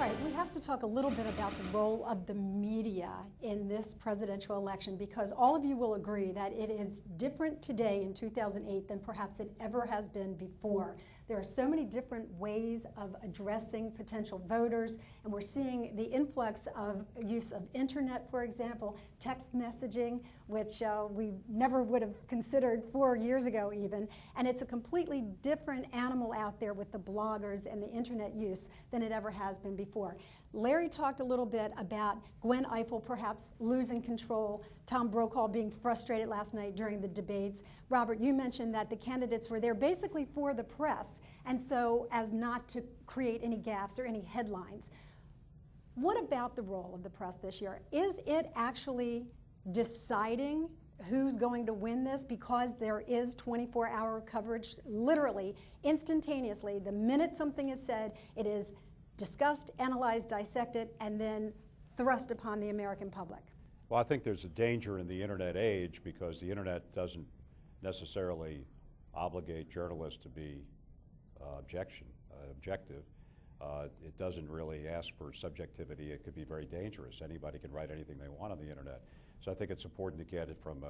Right, we have to talk a little bit about the role of the media in this presidential election, because all of you will agree that it is different today in 2008 than perhaps it ever has been before. There are so many different ways of addressing potential voters, and we're seeing the influx of use of internet, for example, text messaging, which we never would have considered 4 years ago even, and it's a completely different animal out there with the bloggers and the internet use than it ever has been before. Larry talked a little bit about Gwen Ifill perhaps losing control, Tom Brokaw being frustrated last night during the debates. Robert, you mentioned that the candidates were there basically for the press, and so as not to create any gaffes or any headlines. What about the role of the press this year? Is it actually deciding who's going to win this, because there is 24-hour coverage, literally, instantaneously? The minute something is said, it is discussed, analyzed, dissected, and then thrust upon the American public. Well, I think there's a danger in the internet age, because the internet doesn't necessarily obligate journalists to be objective. It doesn't really ask for subjectivity. It could be very dangerous. Anybody can write anything they want on the internet. So I think it's important to get it from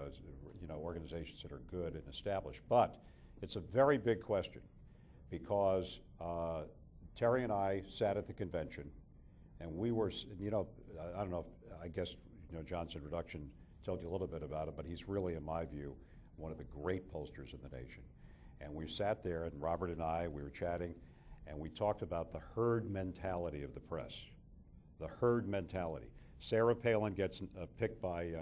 organizations that are good and established. But it's a very big question, because Terry and I sat at the convention, and we were, I don't know, I guess, John's introduction told you a little bit about it, but he's really, in my view, one of the great pollsters in the nation. And we sat there, and Robert and I, we were chatting, and we talked about the herd mentality of the press. The herd mentality. Sarah Palin gets picked by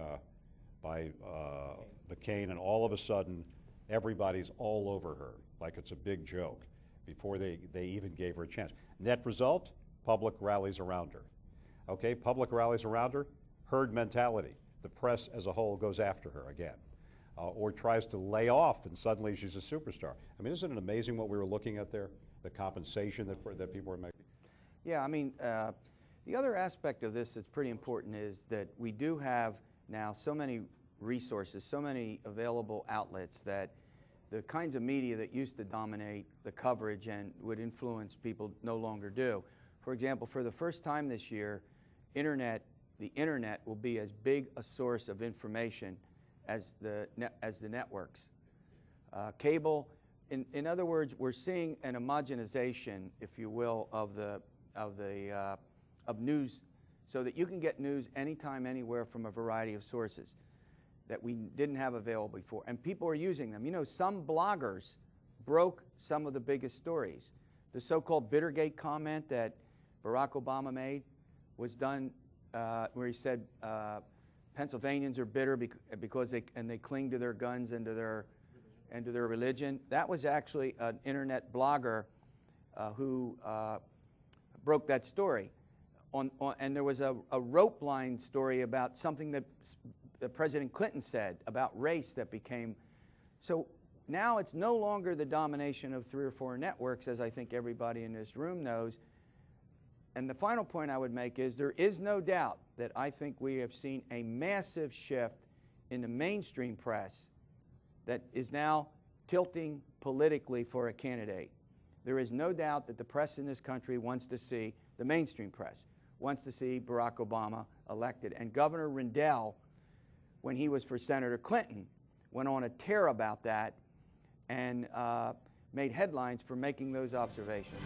McCain, and all of a sudden, everybody's all over her, like it's a big joke, before they even gave her a chance. Net result, public rallies around her. Okay, public rallies around her, herd mentality. The press as a whole goes after her again, or tries to lay off, and suddenly she's a superstar. I mean, isn't it amazing what we were looking at there? The compensation that people were making? Yeah, I mean, the other aspect of this that's pretty important is that we do have now so many resources, so many available outlets, that the kinds of media that used to dominate the coverage and would influence people no longer do. For example, for the first time this year, the internet will be as big a source of information as the networks. Cable, in other words, we're seeing an homogenization, if you will, of news, so that you can get news anytime, anywhere, from a variety of sources that we didn't have available before, and people are using them. You know, some bloggers broke some of the biggest stories. The so-called Bittergate comment that Barack Obama made was done where he said Pennsylvanians are bitter because they cling to their guns and to their religion. That was actually an internet blogger who broke that story. And there was a rope line story about something that President Clinton said about race that became. So now it's no longer the domination of 3 or 4 networks, as I think everybody in this room knows. And the final point I would make is there is no doubt that I think we have seen a massive shift in the mainstream press that is now tilting politically for a candidate. There is no doubt that the press in this country wants to see, the mainstream press, wants to see Barack Obama elected. And Governor Rendell, when he was for Senator Clinton, went on a tear about that and made headlines for making those observations.